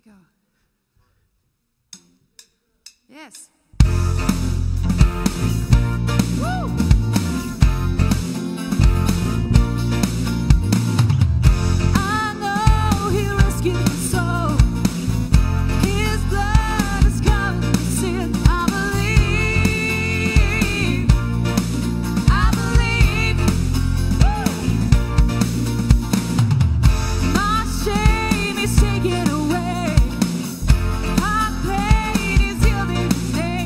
go. Yes. Woo! I know He rescued my soul. His blood has covered my sin. I believe. Woo! My shame is taken away. My pain is healed in His name.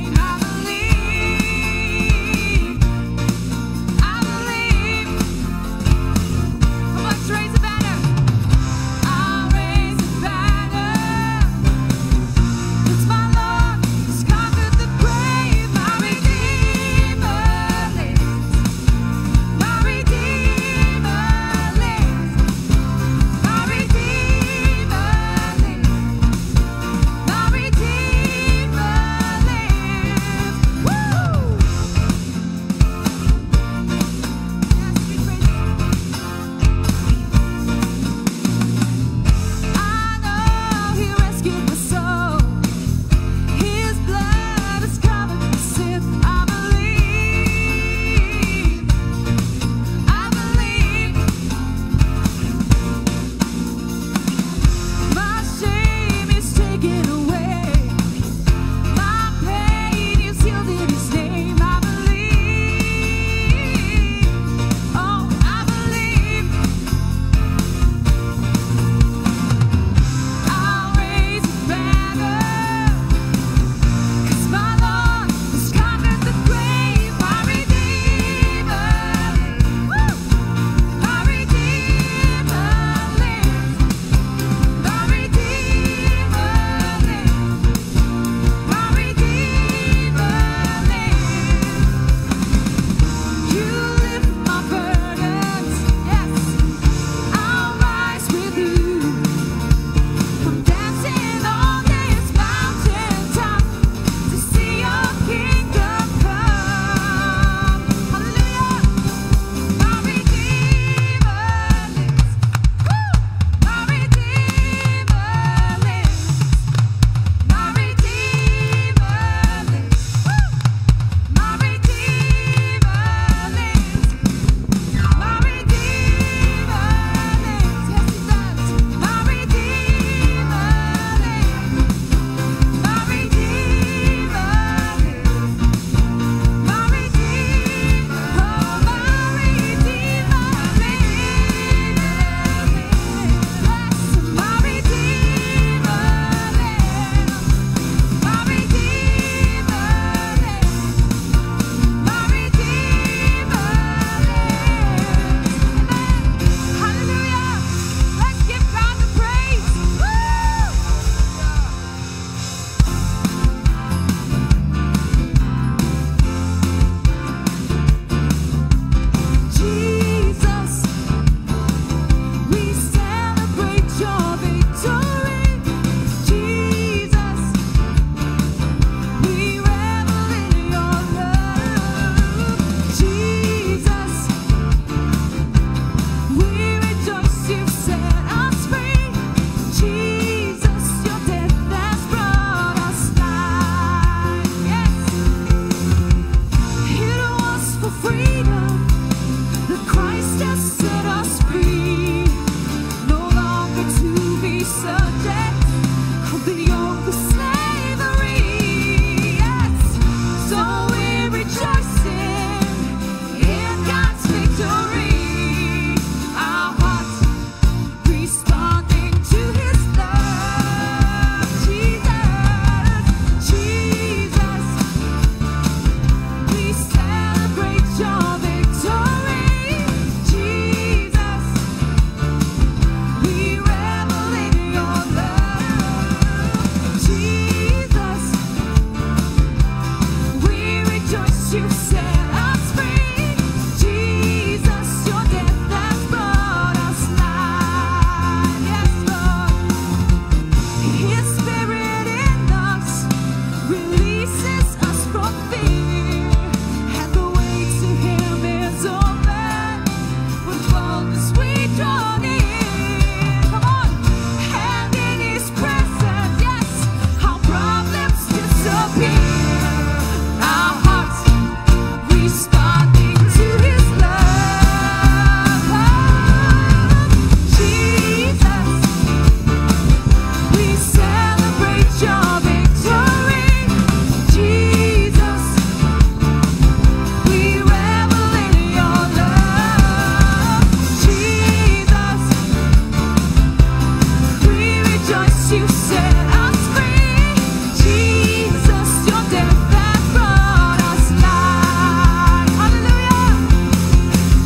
you set us free. Jesus, your death has brought us life. Hallelujah.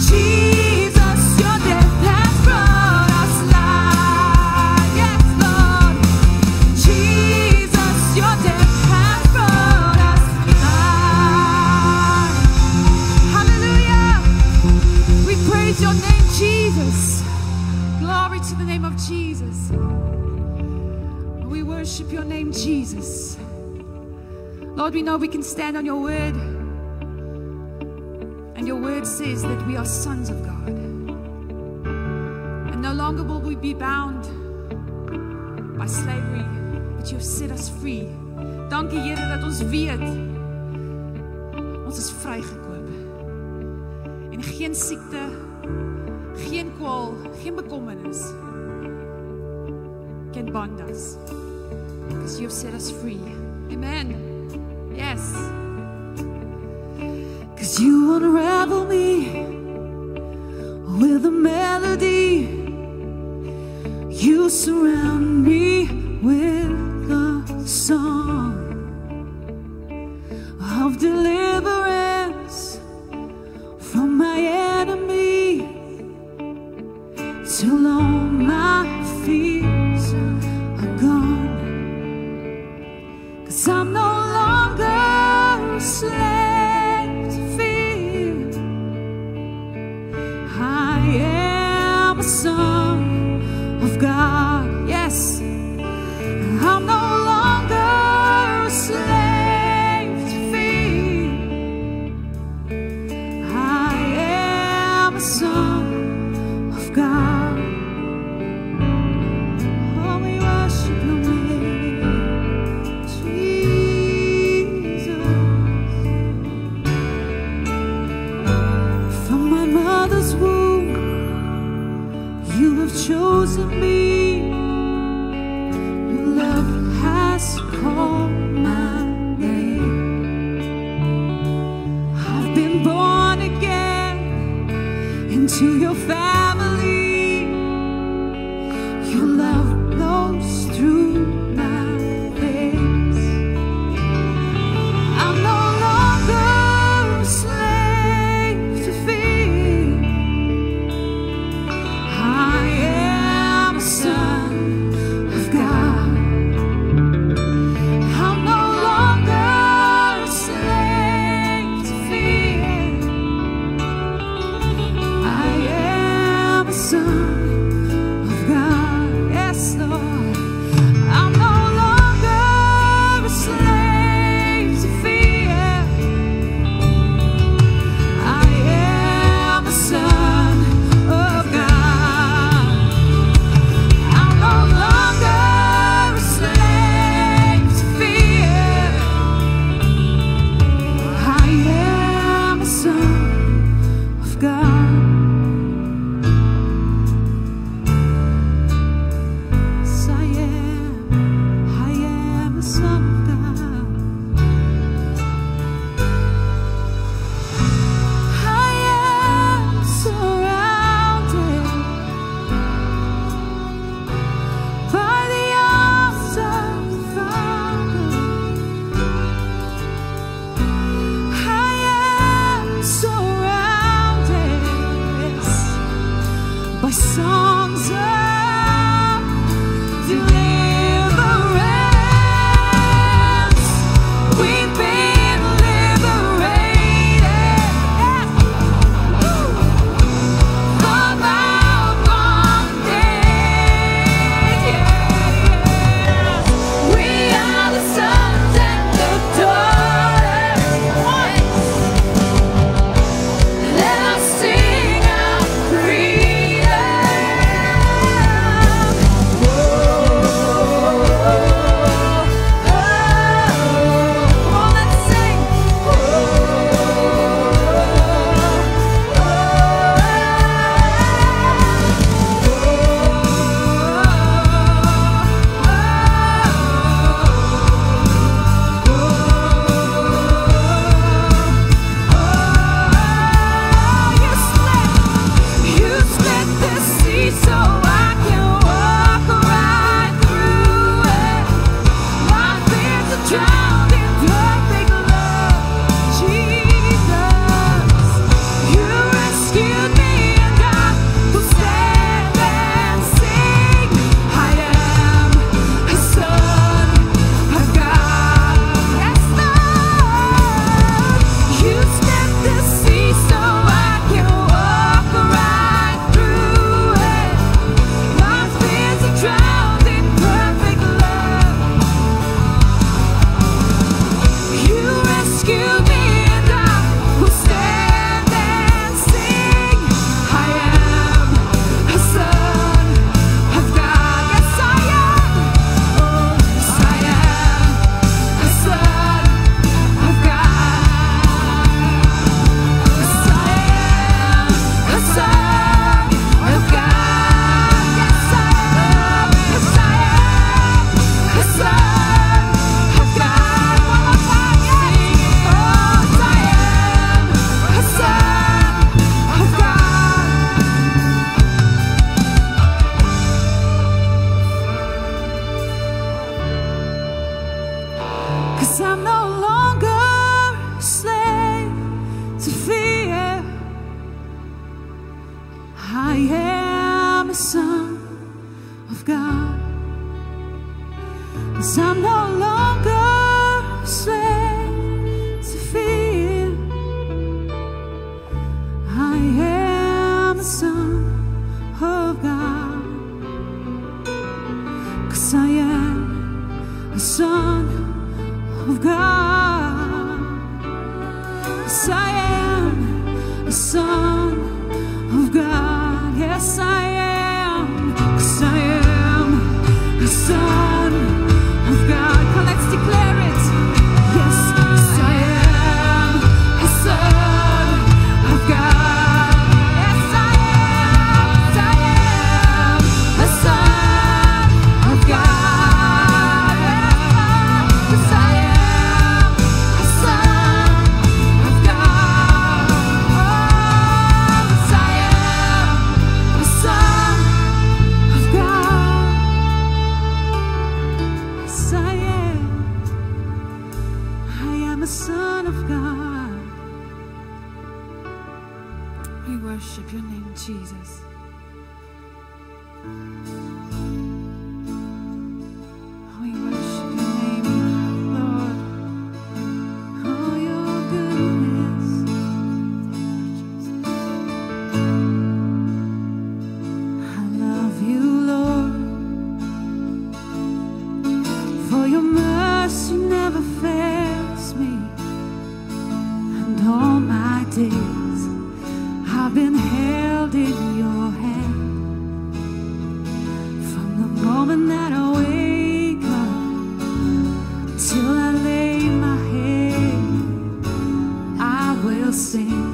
Jesus, your death has brought us life. Yes, Lord. Jesus, your death has brought us life. Hallelujah. We praise your name, Jesus. Glory to the name of Jesus. We worship your name, Jesus. Lord, we know we can stand on your word. And your word says that we are sons of God. And no longer will we be bound by slavery, but you have set us free. Dankie Here dat ons weet, ons is vrygekoop. En geen siekte, geen kwaal, geen bekommernis can bond us, because you have set us free. Amen. Yes. Because you unravel me with a melody. You surround me with a song of deliverance from my enemy, till all my fears are gone. 'Cause I'm no longer a slave to fear. I am a son of God. Yes, I'm 'cause I'm no longer a slave to fear. I am a son of God, 'cause I am a son of God. Yes, I am a son of God. Yes, I am, 'cause I am a son of God. Come, let's declare it. Yes, 'cause I am a son of God. Yes, I am, 'cause I am a son of God. Yes, 'cause I am a son of God. Oh, 'cause I am a son of God. Yes, I am. I am a son of God. We worship your name, Jesus. We worship your name, Lord. Oh, your goodness. I love you, Lord, for your mercy never fails me. And all my days I've been held in your hand. From the moment that I wake up till I lay my head, I will sing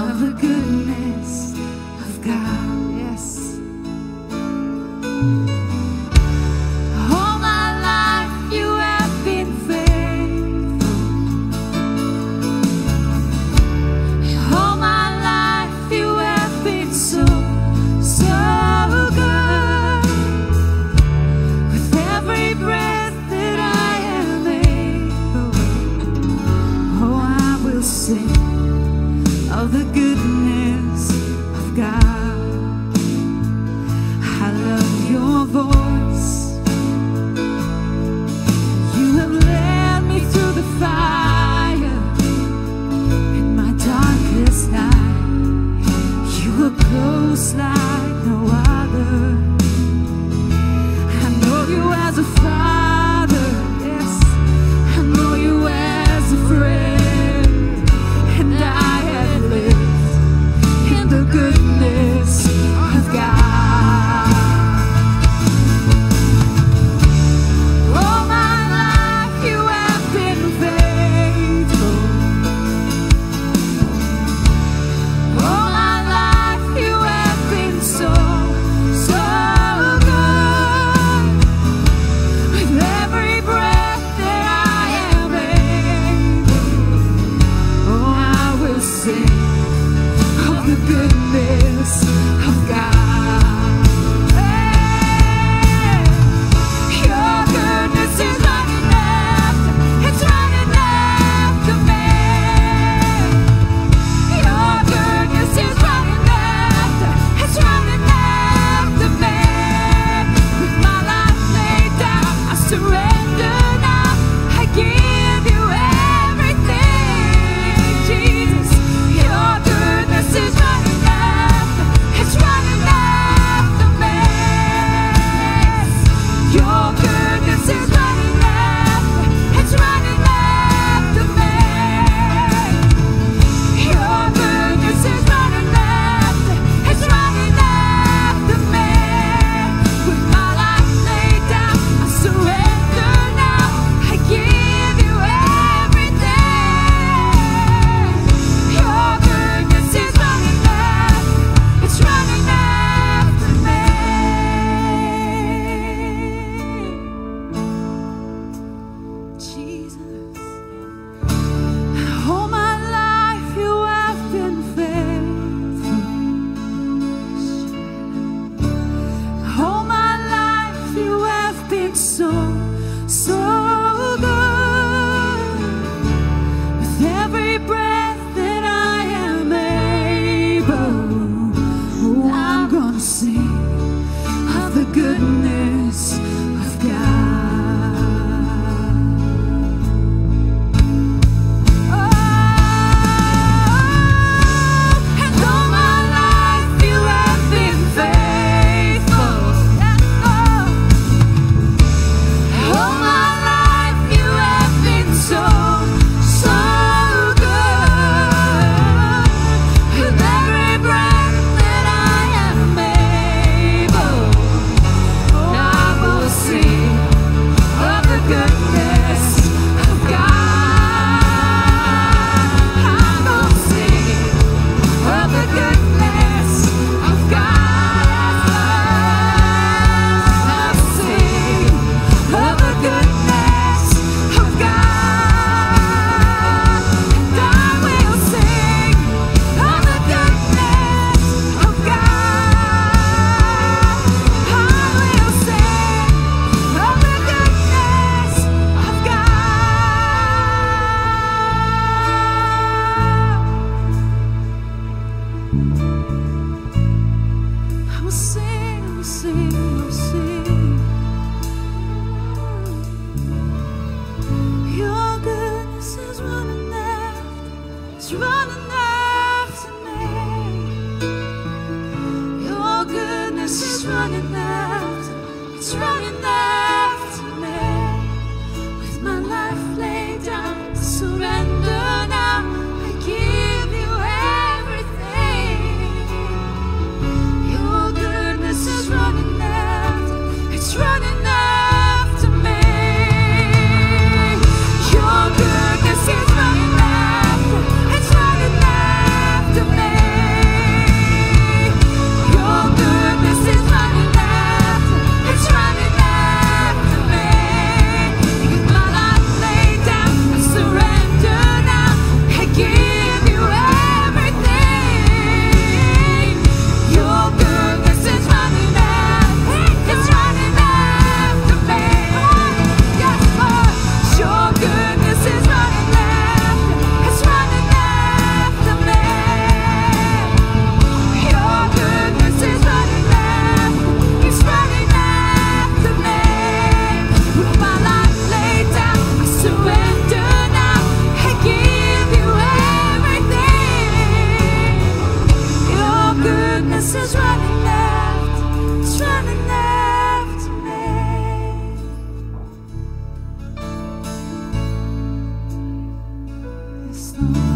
of the goodness of God. Yes. All my life you have been faithful. All my life you have been so, so good. With every breath that I am able, oh, I will sing of the goodness of God. I love your voice. You have led me through the fire in my darkest night. You were close like no other. I know you as a father, yes. I know you as a friend, and I have lived in the goodness of God. All my life you have been faithful. All my life you have been so, so good. With every breath that I am able, oh, I will sing of the goodness of God. Hey, your goodness is running after, it's running after me. Your goodness is running after, it's running after me. With my life laid down, I surrender now. I give you everything, Jesus. Your goodness is running after, it's running after me. Your goodness is running after, it's running after me. Your goodness is running after, it's running after me. With my life laid down, I surrender now. I give you everything. Your goodness is running after, it's running after me. Jesus. All my life you have been faithful. All my life you have been so, so good. With every breath that I am able, oh, I'm gonna sing of the goodness of God. running after me. With my life laid down, I surrender now. I give you everything. Your goodness is running after, it's running after me. Your goodness is running after, it's running after me. Your goodness is running after, it's running after me. With my life laid down, I surrender now. I give you everything. Your goodness is running after, it's running after me. Yes, Lord. Your goodness is running after, it's running after me. Your goodness is running after, it's running after me. With my life laid down, I surrender now. I give you everything. Your goodness is running after, it's running after me. Yes, Lord.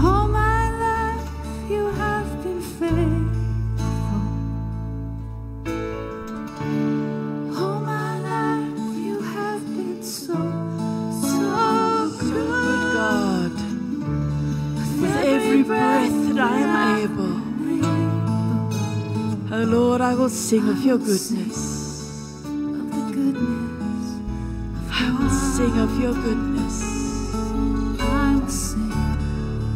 All my life you have been faithful. All my life you have been so Good God, with every breath that I am able, oh Lord, I will sing of your goodness. of the goodness. I will sing of your goodness. I will sing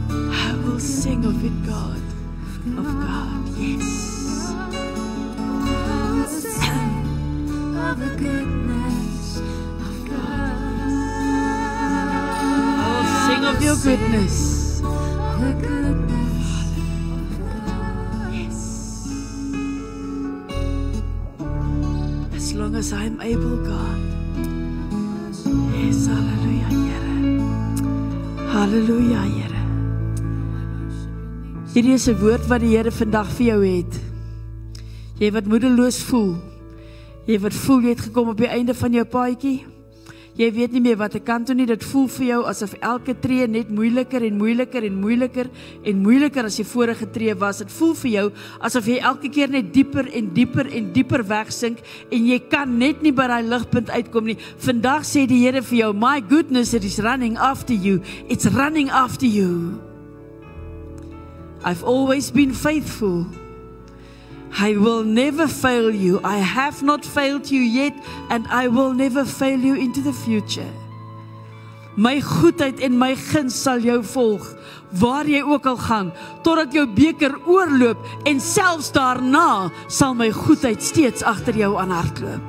I will sing of it, God, of God, yes. I will sing of the goodness of God. I will sing of your goodness. The goodness of God. Yes. As long as I am able, God. Yes, hallelujah, Here. Hallelujah, Here. Hierdie is 'n woord wat die Here vandag vir jou het. Jy wat moedeloos voel. Jy wat voel jy het gekom op die einde van jou paadjie. Jy weet nie meer wat ek kan toe nie. Dit voel vir jou asof elke tree net moeiliker en moeiliker en moeiliker en moeiliker as die vorige tree was. Dit voel vir jou asof jy elke keer net dieper en dieper en dieper wegsink en jy kan net nie by daai ligpunt uitkom nie. Vandag sê die Here vir jou, my goodness, it is running after you. It's running after you. I've always been faithful. I will never fail you. I have not failed you yet, and I will never fail you into the future. My goedheid en my guns sal jou volg, waar jy ook al gaan, totdat jou beker oorloop, en selfs daarna sal my goedheid steeds agter jou aan hardloop.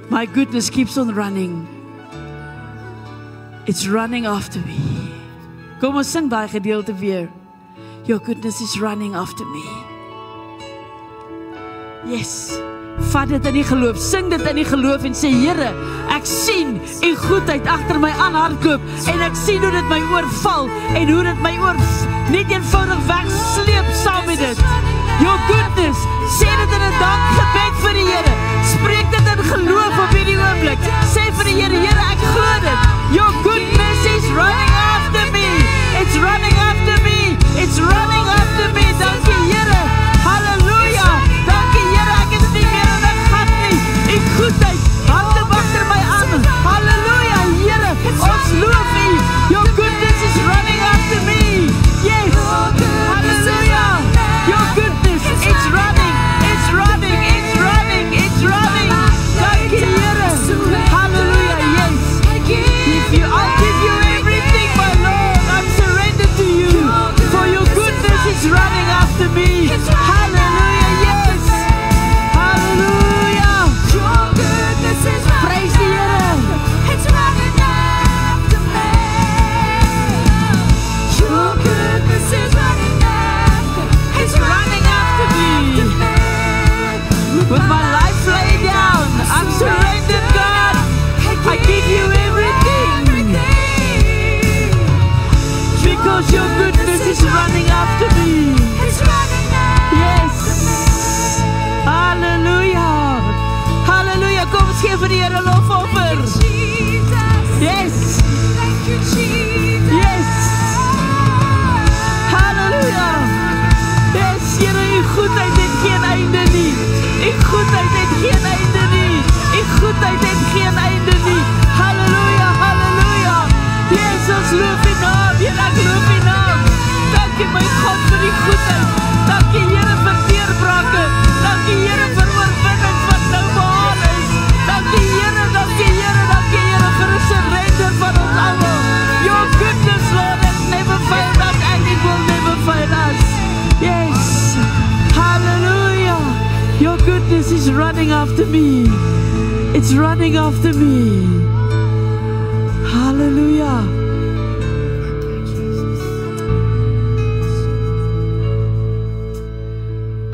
My goodness keeps on running. It's running after me. Kom ons sing daai gedeelte weer. Your goodness is running after me. Yes. Vat dit in die geloof. Sing dit in die geloof en sê, Here, ek sien u goedheid agter my aanhardloop en ek sien hoe dit my oorval en hoe dit my net eenvoudig wegsleep saam met dit. Your goodness. Sê dit in 'n dankgebed vir die Here. Spreek dit in geloof op hierdie oomblik. Sê vir die Here, Here, ek glo dit. Your goodness is running after me. It's running after me. It's running after me. Dankie, Here. Halleluja. Dankie, Here. Ek is nie meer in 'n gat nie. U goedheid hang agter my aan. Halleluja, Here. Ons loof U. Your goodness is running after me. Yes. Halleluja. Your goodness, it's running. It's running. It's running. It's running. Dankie, Here. Halleluja. Yes. running after me. It's running after me. Hallelujah.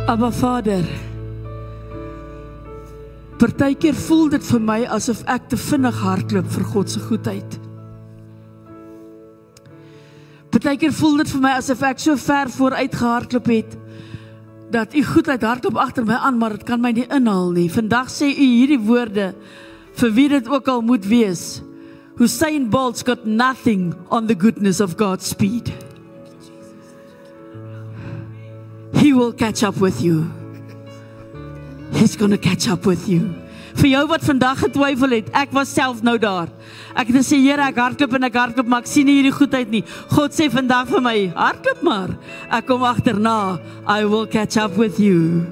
Abba Vader, partykeer voel dit vir my asof ek te vinnig hardloop vir God se goedheid. Partykeer voel dit vir my asof ek so ver vooruit gehardloop het, dat u goedheid hardloop agter my aan, maar dit kan my nie inhaal nie. Vandag sê u hierdie woorde, vir wie dit ook al moet wees, Usain Bolt's got nothing on the goodness of God's speed. He will catch up with you. He's going to catch up with you. Vir jou wat vandag getwyfel het, ek was self nou daar. Ek het gesê, Here, ek hardloop, maar ek sien nie hierdie goedheid nie. God sê vandag vir my, hardloop maar. Ek kom agterna. I will catch up with you.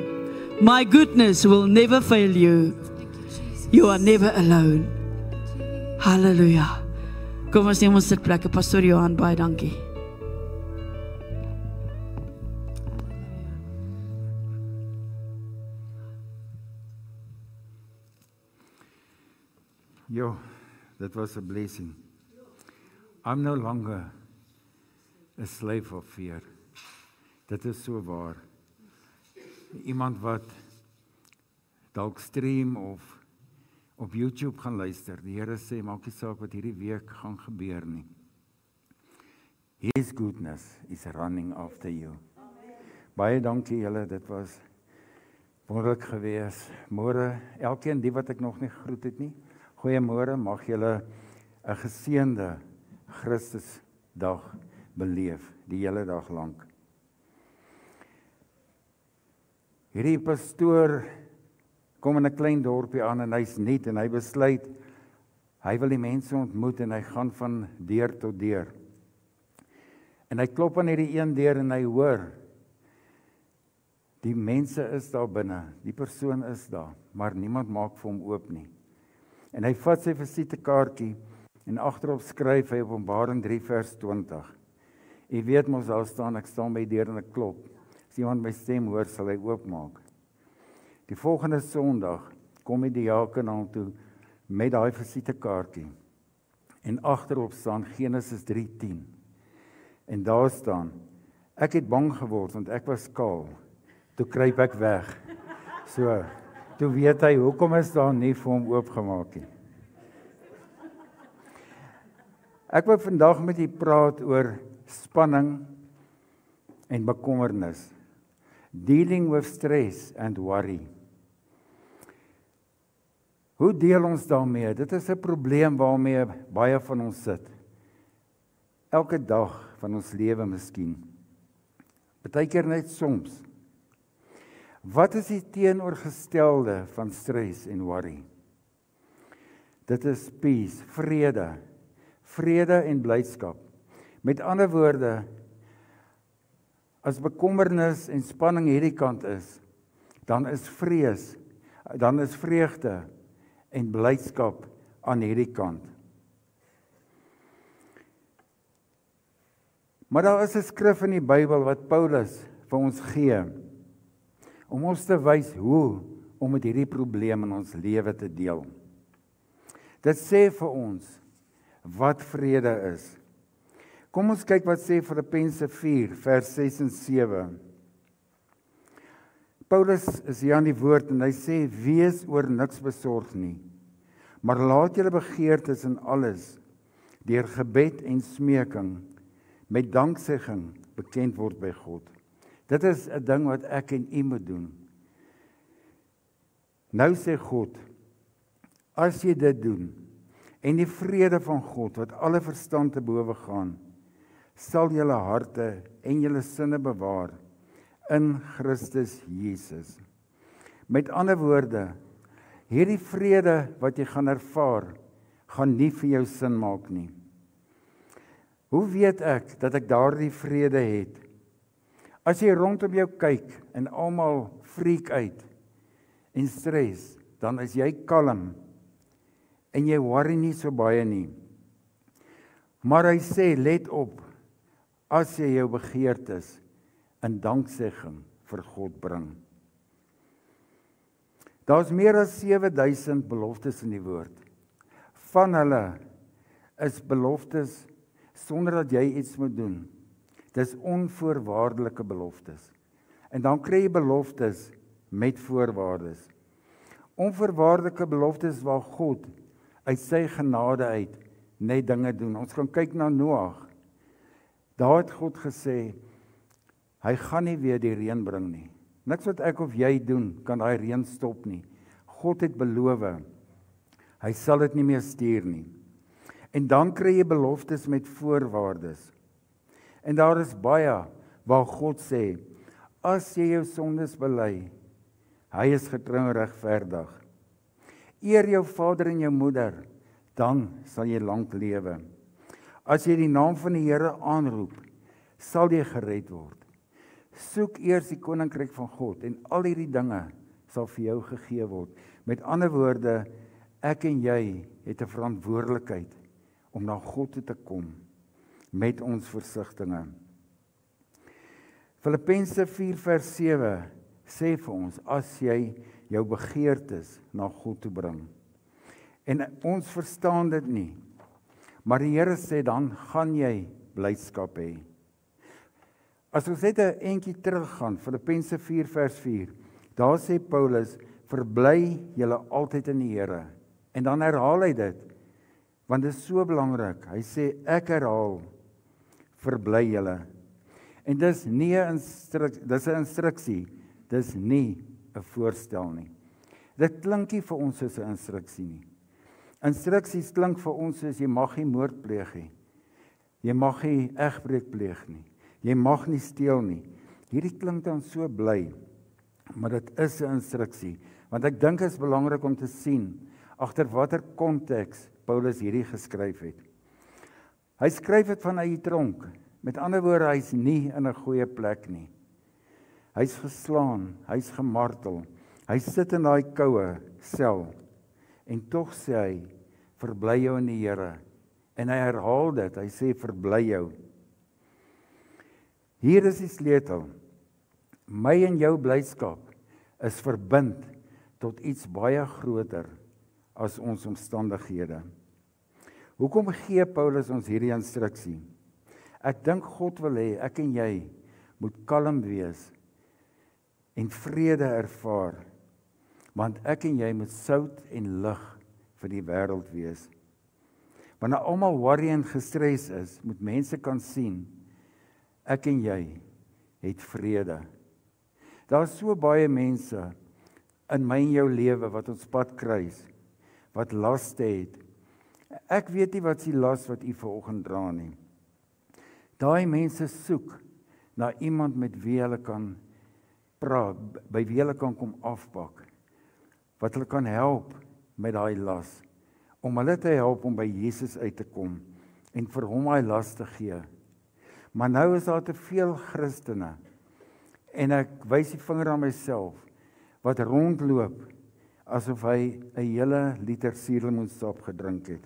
My goodness will never fail you. You are never alone. Halleluja. Kom ons neem ons sitplekke. Pastor Johan, baie dankie. Yo, that was a blessing. I'm no longer a slave of fear. Dit is so waar. Iemand wat dalk stream of op YouTube gaan luister. Die Here sê, maak nie saak wat hierdie week gaan gebeur nie. His goodness is running after you. Baie dankie julle, dit was wonderlik gewees. Môre, elkeen die wat ek nog nie gegroet het nie. Goeiemôre, mag julle 'n geseënde Christusdag beleef, die hele dag lank. Hierdie pastoor kom in 'n klein dorpie aan en hy's nuut en hy besluit, hy wil die mense ontmoet en hy gaan van deur tot deur. En hy klop aan hierdie een deur en hy hoor, die mense is daar binne, die persoon is daar, maar niemand maak vir hom oop nie. En hy vat sy visitekaartjie en agterop skryf hy Openbaring 3 vers 20. Jy weet mos daar staan, ek staan by die deur en ek klop. As iemand my stem hoor, sal hy oopmaak. Die volgende Sondag kom die diaken aan toe met daai visitekaartjie. En agterop staan Genesis 3:10. En daar staan, ek het bang geword want ek was kaal. Toe kruip ek weg. So, toe weet hy, hoekom is daar nie vir hom oopgemaak nie. Ek wil vandag met u praat oor spanning en bekommernis. Dealing with stress and worry. Hoe deel ons daarmee? Dit is 'n probleem waarmee baie van ons sit. Elke dag van ons lewe miskien. Partykeer net soms. Wat is die teenoorgestelde van stres en worry? Dit is peace, vrede. Vrede en blydskap. Met ander woorde, as bekommernis en spanning hierdie kant is, dan is vrees, dan is vreugde en blydskap aan hierdie kant. Maar daar is 'n skrif in die Bybel wat Paulus vir ons gee, om ons te wys hoe om met hierdie probleem in ons lewe te deel. Dit sê vir ons wat vrede is. Kom ons kyk wat sê Filippense 4 vers 6 en 7. Paulus is hier aan die woord en hy sê, wees oor niks besorg nie, maar laat julle begeertes in alles, deur gebed en smeking, met danksegging bekend word by God. Dit is 'n ding wat ek en u moet doen. Nou sê God, as jy dit doen, en die vrede van God, wat alle verstand te bowe gaan, sal julle harte en julle sinne bewaar, in Christus Jesus. Met ander woorde, hierdie vrede wat jy gaan ervaar, gaan nie vir jou sin maak nie. Hoe weet ek dat ek daardie vrede het? As jy rondom jou kyk en almal freak uit en stres, dan is jy kalm en jy worry nie so baie nie. Maar hy sê, let op, as jy jou begeertes in danksegging vir God bring. Daar's meer as 7000 beloftes in die woord. Van hulle is beloftes sonder dat jy iets moet doen. Dis onvoorwaardelike beloftes. En dan kry jy beloftes met voorwaardes. Onvoorwaardelike beloftes waar God uit sy genade uit net dinge doen. Ons kan kyk na Noag. Daar het God gesê, hy gaan nie weer die reën bring nie. Niks wat ek of jy doen, kan daai reën stop nie. God het beloof, hy sal dit nie meer stuur nie. En dan kry jy beloftes met voorwaardes. En daar is baie waar God sê, as jy jou sondes bely, hy is getrou en regverdig. Eer jou vader en jou moeder, dan sal jy lank lewe. As jy die naam van die Here aanroep, sal jy gered word. Soek eers die koninkryk van God en al hierdie dinge sal vir jou gegee word. Met ander woorde, ek en jy het 'n verantwoordelikheid om na God toe te kom met ons versigtinge. Filippense 4 vers 7 sê vir ons, as jy jou begeertes na God toe bring. En ons verstaan dit nie, maar die Here sê dan gaan jy blydskap hê. As ons net 'n entjie teruggaan, Filippense 4 vers 4, daar sê Paulus, verbly julle altyd in die Here. En dan herhaal hy dit, want dit is so belangrik. Hy sê, ek herhaal, verbly julle. En dis nie 'n instruksie, dis nie 'n voorstel nie. Dit klink nie vir ons soos 'n instruksie nie. Instruksies klink vir ons soos jy mag nie moord pleeg nie. Jy mag nie egbreek pleeg nie. Jy mag nie steel nie. Hierdie klink dan so bly, maar dit is 'n instruksie, want ek dink dit is belangrik om te sien agter watter konteks Paulus hierdie geskryf het. Hy skryf dit vanuit die tronk. Met ander woorde, hy's nie in 'n goeie plek nie. Hy's geslaan, hy's gemartel. Hy sit in daai koue sel. En tog sê hy, verbly jou in die Here. En hy herhaal dit, hy sê verbly jou. Hier is die sleutel. My en jou blydskap is verbind tot iets baie groter as ons omstandighede. Hoekom gee Paulus ons hierdie instruksie? Ek dink God wil hê ek en jy moet kalm wees en vrede ervaar, want ek en jy moet sout en lig vir die wêreld wees. Wanneer almal worry en gestres is, moet mense kan sien, ek en jy het vrede. Daar is so baie mense in my en jou lewe wat ons pad kruis, wat laste het. Ek weet nie wat is die las wat u vanoggend dra nie. Daai mense soek na iemand met wie hulle kan praat, by wie hulle kan kom afpak, wat hulle kan help met daai las, om hulle te help om by Jesus uit te kom en vir hom daai las te gee. Maar nou is daar te veel Christene, en ek wys die vinger aan myself, wat rondloop asof hy 'n hele liter suurlemoensap gedrink het.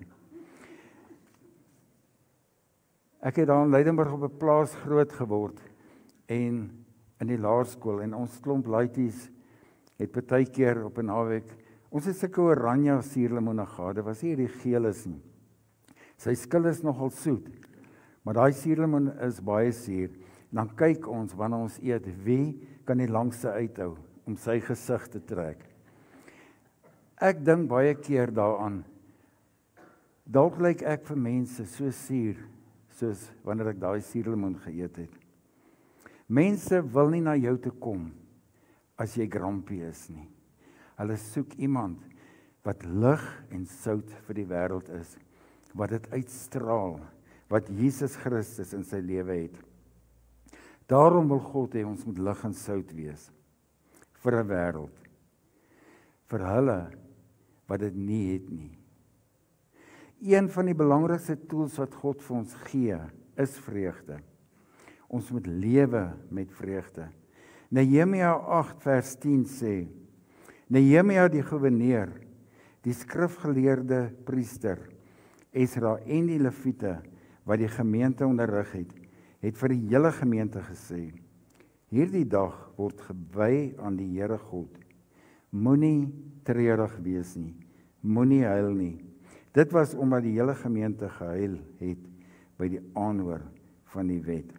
Ek het daar in Leidenburg op 'n plaas groot geword en in die laerskool, en ons klomp laities het partykeer op 'n naweek, ons het sulke oranje suurlemoene gehad, dit was nie die geel is nie. Sy skil is nogal soet, maar daai suurlemoen is baie suur. Dan kyk ons wanneer ons eet, wie kan die langste uithou om sy gesig te trek. Ek dink baie keer daaraan, dalk lyk ek vir mense so suur, soos wanneer ek daai suurlemoen geëet het. Mense wil nie na jou toe kom as jy grumpy is nie. Hulle soek iemand wat lig en sout vir die wêreld is, wat dit uitstraal, wat Jesus Christus in sy lewe het. Daarom wil God hê ons moet lig en sout wees vir 'n wêreld, vir hulle wat dit nie het nie. Een van die belangrikste tools wat God vir ons gee, is vreugde. Ons moet lewe met vreugde. Nehemia 8 vers 10 sê, Nehemia die goewerneur, die skrifgeleerde priester, Esra en die leviete wat die gemeente onderrig het vir die hele gemeente gesê, hierdie dag word gewy aan die Here God, Moenie treurig wees nie. Moenie huil nie. Dit was omdat die hele gemeente gehuil het by die aanhoor van die wet.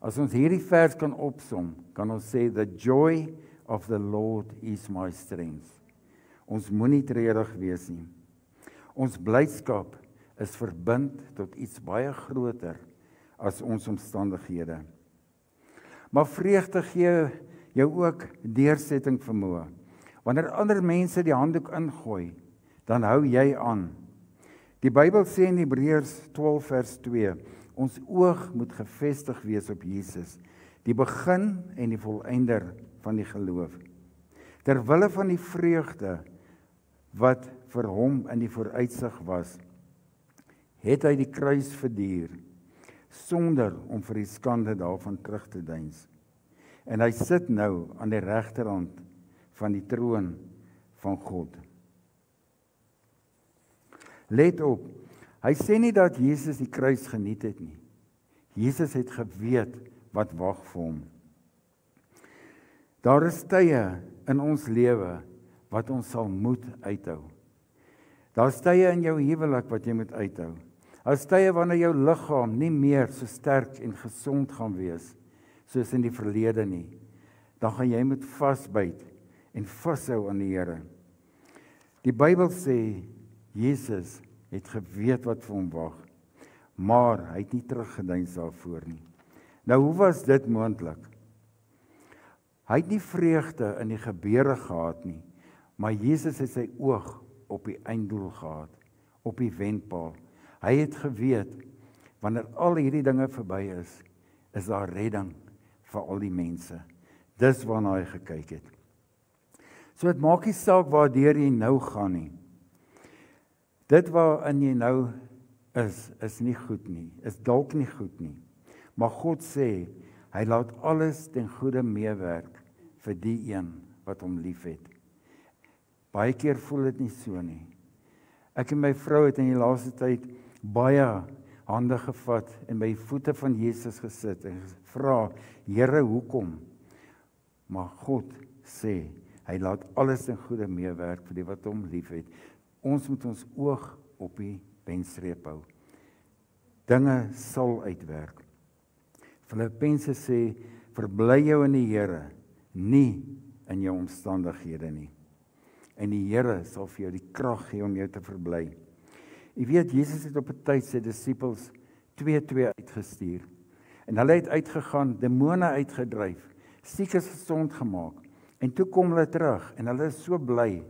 As ons hierdie vers kan opsom, kan ons sê, the joy of the Lord is my strength. Ons moenie treurig wees nie. Ons blydskap is verbind tot iets baie groter as ons omstandighede. Maar vreugde gee jou ook deursetting vermoë. Wanneer ander mense die handdoek ingooi, dan hou jy aan. Die Bybel sê in Hebreërs 12 vers 2, ons oog moet gefestig wees op Jesus, die begin en die volëinder van die geloof. Terwille van die vreugde wat vir hom in die vooruitsig was, het hy die kruis verduur, sonder om vir die skande daarvan terug te deins. En hy sit nou aan die regterhand van die troon van God. Let op, hy sê nie dat Jesus die kruis geniet het nie. Jesus het geweet wat wag vir hom. Daar is tye in ons lewe wat ons sal moet uithou. Daar is tye in jou huwelik wat jy moet uithou. Daar is tye wanneer jou liggaam nie meer so sterk en gesond gaan wees, soos in die verlede nie. Dan gaan jy moet vasbyt en vashou aan die Here. Die Bybel sê, Jesus het geweet wat vir hom wag, maar hy het nie teruggedeins daarvoor nie. Nou, hoe was dit moontlik? Hy het nie vreugde in die gebeure gehad nie, maar Jesus het sy oog op die einddoel gehad, op die wendpaal. Hy het geweet, wanneer al hierdie dinge verby is daar redding vir al die mense. Dis waarna hy gekyk het. So het maak nie saak waardeur jy nou gaan nie. Dit waarin jy nou is nie goed nie, is dalk nie goed nie. Maar God sê, hy laat alles ten goeie meewerk vir die een wat hom liefhet. Baie keer voel dit nie so nie. Ek en my vrou het in die laaste tyd baie hande gevat en by die voete van Jesus gesit en gevra, Here, hoekom? Maar God sê, hy laat alles ten goeie meewerk vir die wat hom liefhet. Ons moet ons oog op die wenstreep hou. Dinge sal uitwerk. Filippense sê, verbly jou in die Here, nie in jou omstandighede nie. En die Here sal vir jou die krag gee om jou te verbly. Jy weet, Jesus het op 'n tyd sy disippels 2-2 uitgestuur. En hulle het uitgegaan, demone uitgedryf, siekes gesond gemaak. En toe kom hulle terug en hulle is so bly.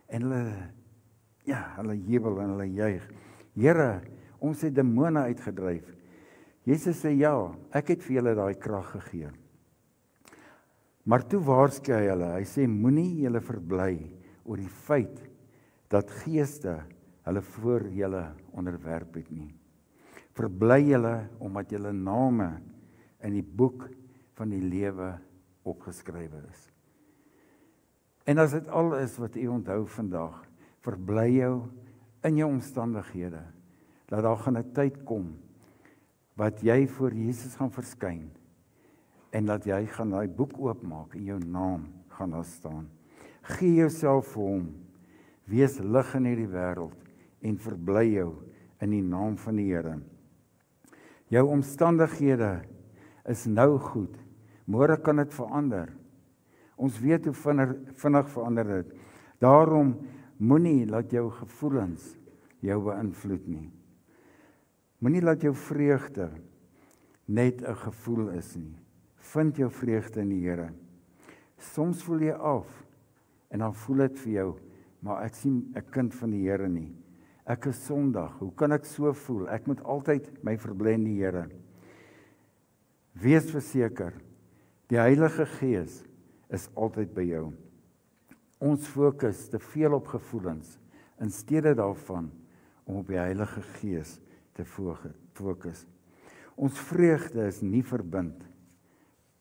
En hulle jubel en hulle juig. Here, ons het demone uitgedryf. Jesus sê, ja, ek het vir julle daai krag gegee. Maar toe waarsku hy hulle, hy sê, moenie julle verbly oor die feit dat geeste hulle voor julle onderwerp het nie. Verbly julle omdat julle name in die boek van die lewe opgeskrywe is. En as dit al is wat u onthou vandag, verbly jou in jou omstandighede, dat daar gaan 'n tyd kom, wat jy voor Jesus gaan verskyn, en dat jy gaan daai boek oopmaak, en jou naam gaan daar staan. Gee jouself vir hom, wees lig in hierdie wêreld, en verbly jou in die naam van die Here. Jou omstandighede is nou goed, môre kan dit verander. Ons weet hoe vinnig verander dit. Daarom moenie laat jou gevoelens jou beïnvloed nie. Moenie laat jou vreugde net 'n gevoel is nie. Vind jou vreugde in die Here. Soms voel jy af en dan voel dit vir jou, maar ek sien 'n kind van die Here nie. Ek is sondig, hoe kan ek so voel? Ek moet altyd my verbly in die Here. Wees verseker, die Heilige Gees is altyd by jou. Ons fokus te veel op gevoelens, in steede daarvan om op die Heilige Gees te fokus. Ons vreugde is nie verbind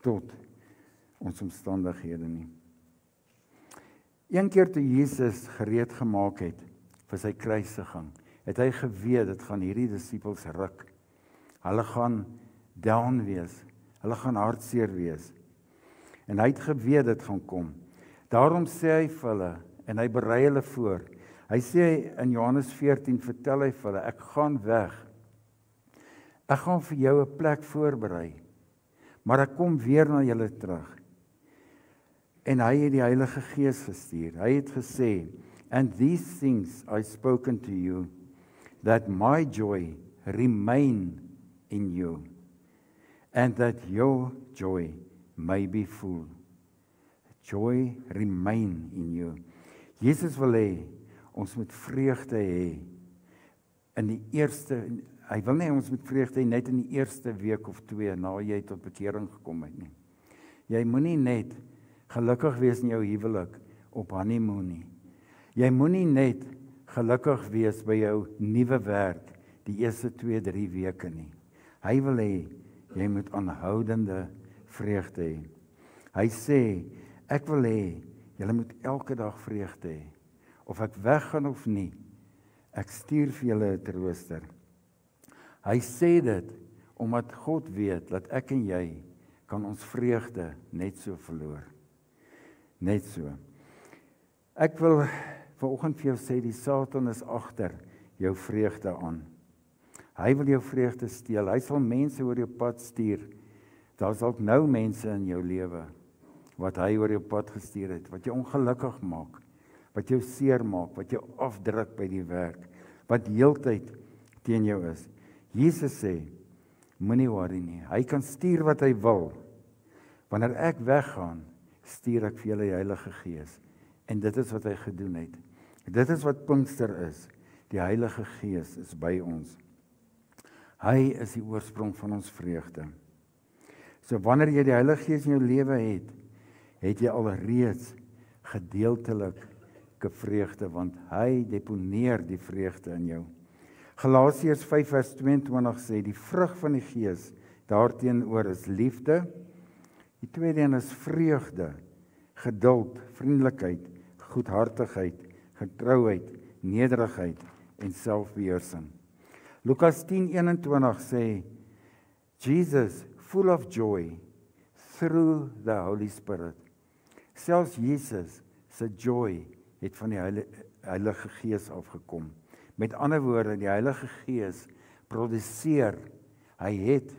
tot ons omstandighede nie. Een keer toe Jesus gereed gemaak het vir sy kruisiging, het hy geweet, dit gaan hierdie disippels ruk. Hulle gaan down wees, hulle gaan hartseer wees. En hy het geweet dit gaan kom. Daarom sê hy vir hulle, en hy berei hulle voor. Hy sê in Johannes 14, vertel hy vir hulle, ek gaan weg. Ek gaan vir jou 'n plek voorberei, maar ek kom weer na julle terug. En hy het die Heilige Gees gestuur. Hy het gesê, and these things I spoken to you, that my joy remain in you, and that your joy may be full. Joy remain in you. Jesus wil hê, ons moet vreugde hê. Hy wil nie ons moet vreugde hê net in die eerste week of 2 na jy tot bekering gekom het nie. Jy moenie net gelukkig wees in jou huwelik op honeymoon nie. Jy moenie net gelukkig wees by jou nuwe werk die eerste 2-3 weke nie. Hy wil hê jy moet aanhoudende vreugde hê. Hy sê, ek wil hê julle moet elke dag vreugde hê. Of ek weggaan of nie, ek stuur vir julle 'n trooster. Hy sê dit omdat God weet dat ek en jy kan ons vreugde net so verloor. Net so. Ek wil vanoggend vir jou sê, die Satan is agter jou vreugde aan. Hy wil jou vreugde steel. Hy sal mense oor jou pad stuur. Daar is dalk nou mense in jou lewe wat hy oor jou pad gestuur het, wat jou ongelukkig maak, wat jou seer maak, wat jou afdruk by die werk, wat heeltyd teen jou is. Jesus sê, moenie worry nie. Hy kan stuur wat hy wil. Wanneer ek weggaan, stuur ek vir julle die Heilige Gees. En dit is wat hy gedoen het. Dit is wat Pinkster is. Die Heilige Gees is by ons. Hy is die oorsprong van ons vreugde. So wanneer jy die Heilige Gees in jou lewe het jy alreeds gedeeltelike vreugde, want hy deponeer die vreugde in jou. Galasiërs 5 vers 22 sê, die vrug van die Gees daarteenoor is liefde. Die tweede een is vreugde, geduld, vriendelikheid, goedhartigheid, getrouheid, nederigheid en selfbeheersing. Lukas 10:21 sê, Jesus, full of joy, through the Holy Spirit. Selfs Jesus se joy het van die Heilige Gees afgekom. Met ander woorde, die Heilige Gees produseer, hy het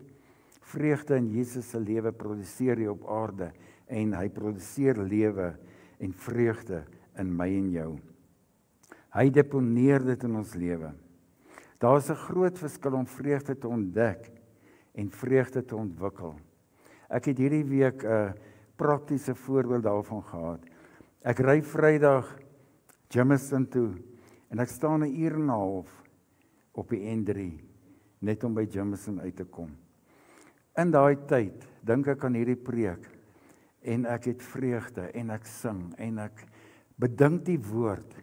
vreugde in Jesus se lewe produseer hier op aarde, en hy produseer lewe en vreugde in my en jou. Hy deponeer dit in ons lewe. Daar is 'n groot verskil om vreugde te ontdek en vreugde te ontwikkel. Ek het hierdie week 'n praktiese voorbeeld daarvan gehad. Ek ry Vrydag Jameson toe en ek staan 'n uur en 'n half op die N3 net om by Jameson uit te kom. In daai tyd dink ek aan hierdie preek en ek het vreugde en ek sing en ek bedink die woord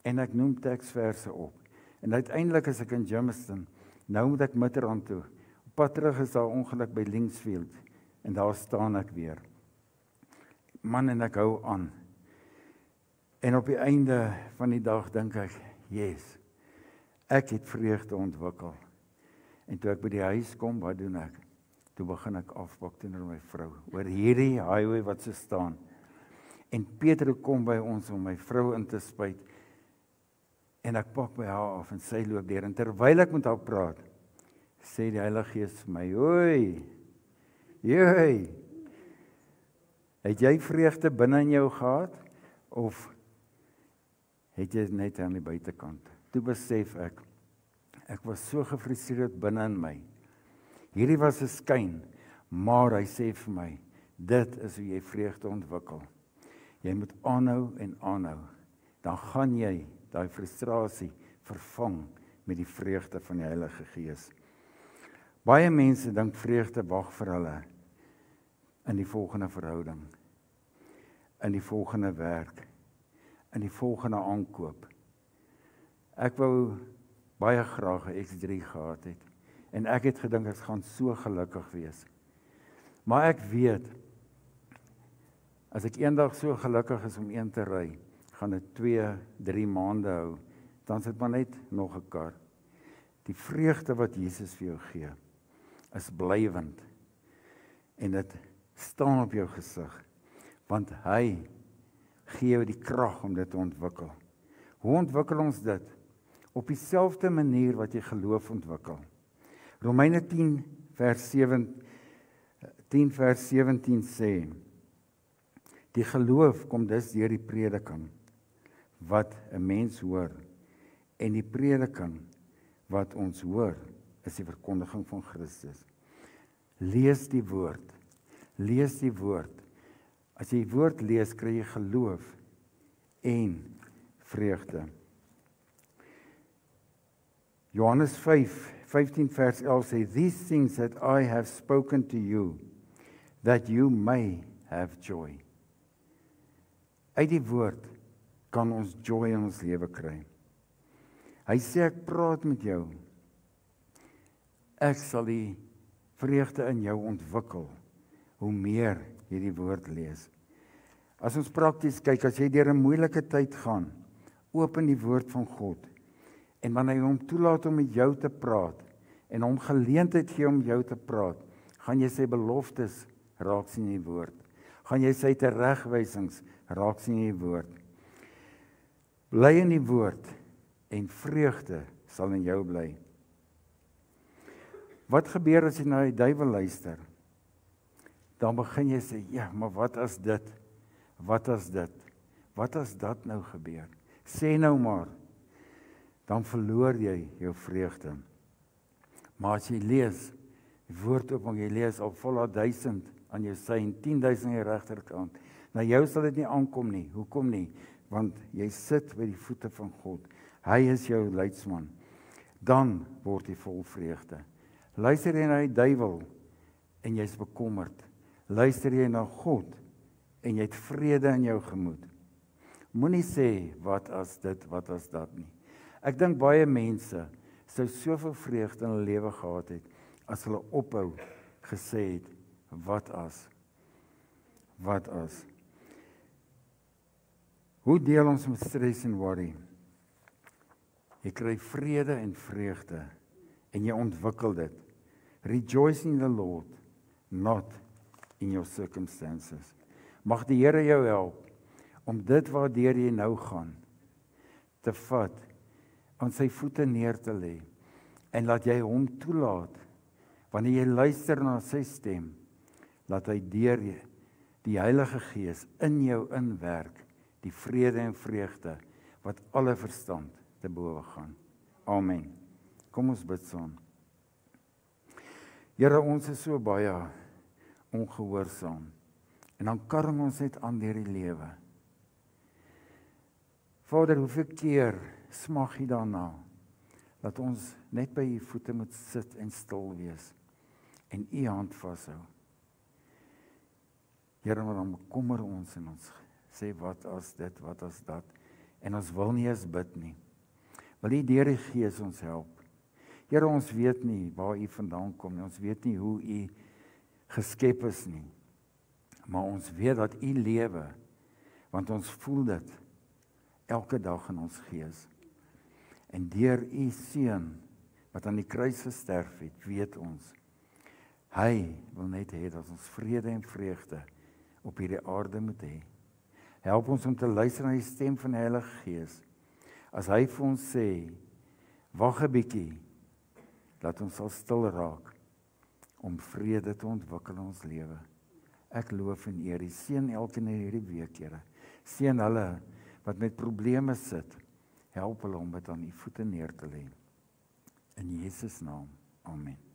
en ek noem teksverse op. En uiteindelik is ek in Jameson. Nou moet ek Midrand toe. Op pad terug is daar ongeluk by Linksfield en daar staan ek weer. Man, en ek hou aan. En op die einde van die dag dink ek, yes, ek het vreugde ontwikkel. En toe ek by die huis kom, wat doen ek? Toe begin ek afpak teenoor my vrou, oor hierdie highway wat so staan. En Peter kom by ons om my vrou in te spuit, en ek pak by haar af, en sy loop deur, en terwyl ek met haar praat, sê die Heilige Gees vir my, hoi, het jy vreugde binne in jou gehad, of het jy net aan die buitekant? Toe besef ek was so gefrustreerd binne in my. Hierdie was 'n skyn, maar hy sê vir my, dit is hoe jy vreugde ontwikkel. Jy moet aanhou en aanhou. Dan gaan jy daai frustrasie vervang met die vreugde van die Heilige Gees. Baie mense dink vreugde wag vir hulle in die volgende verhouding, in die volgende werk, in die volgende aankoop. Ek wou baie graag 'n X3 gehad het, en ek het gedink ek gaan so gelukkig wees. Maar ek weet, as ek eendag so gelukkig is om een te ry, gaan dit 2-3 maande hou, dan sit maar net nog 'n kar. Die vreugde wat Jesus vir jou gee, is blywend, en dit staan op jou gesig, want hy gee jou die krag om dit te ontwikkel. Hoe ontwikkel ons dit? Op dieselfde manier wat jy geloof ontwikkel. Romeine 10 vers 17 sê, die geloof kom dus deur die prediking wat 'n mens hoor, en die prediking wat ons hoor is die verkondiging van Christus. Lees die woord. Lees die woord. As jy die woord lees, kry jy geloof en vreugde. Johannes 5:15 vers 11 sê, these things that I have spoken to you, that you may have joy. Uit die woord kan ons joy in ons lewe kry. Hy sê, ek praat met jou. Ek sal die vreugde in jou ontwikkel, hoe meer jy die woord lees. As ons prakties kyk, as jy deur 'n moeilike tyd gaan, open die woord van God, en wanneer hy hom toelaat om met jou te praat, en hom geleentheid gee om jou te praat, gaan jy sy beloftes raak sien in die woord. Gaan jy sy teregwysings raak sien in die woord. Bly in die woord, en vreugde sal in jou bly. Wat gebeur as jy na die duiwel luister? Dan begin jy sê, ja, maar wat as dit? Wat as dit? Wat as dat nou gebeur? Sê nou maar. Dan verloor jy jou vreugde. Maar as jy lees, die woord op, jy lees al vol 1000 aan jou sy en 10.000 aan jou regterkant. Na jou sal dit nie aankom nie. Hoekom nie? Want jy sit by die voete van God. Hy is jou leidsman. Dan word jy vol vreugde. Luister jy na die duiwel en jy's bekommerd. Luister jy na God en jy het vrede in jou gemoed. Moenie sê, wat as dit, wat as dat nie. Ek dink baie mense sou soveel vreugde in hulle lewe gehad het, as hulle ophou gesê het, wat as? Wat as? Hoe deel ons met stress en worry? Jy kry vrede en vreugde, en jy ontwikkel dit. Rejoice in the Lord, not in your circumstances. Mag die Here jou help, om dit waardeur jy nou gaan, te vat, aan sy voete neer te lê, en laat jy hom toelaat, wanneer jy luister na sy stem, laat hy deur die Heilige Gees in jou inwerk, die vrede en vreugde, wat alle verstand te bowe gaan. Amen. Kom ons bid saam. Here, ons is so baie ongehoorsaam, en dan karring ons net aan deur die lewe. Vader, hoeveel keer smag jy daarna, dat ons net by u voete moet sit en stil wees, en u hand vashou. Here, maar dan bekommer ons en ons sê, wat as dit, wat as dat, en ons wil nie eens bid nie. Wil u deur die Gees ons help? Here, ons weet nie waar u vandaan kom nie, ons weet nie hoe u geskep is nie, maar ons weet dat u lewe, want ons voel dit elke dag in ons gees. En deur u seun wat aan die kruis gesterf het, weet ons, hy wil net hê dat ons vrede en vreugde op hierdie aarde moet hê. Help ons om te luister na die stem van die Heilige Gees. As hy vir ons sê, wag 'n bietjie, laat ons sal stil raak om vrede te ontwikkel in ons lewe. Ek loof en eer U, seën elkeen in hierdie week, Here. Seën hulle wat met probleme sit. Help hulle om dit aan U voete neer te lê. In Jesus naam. Amen.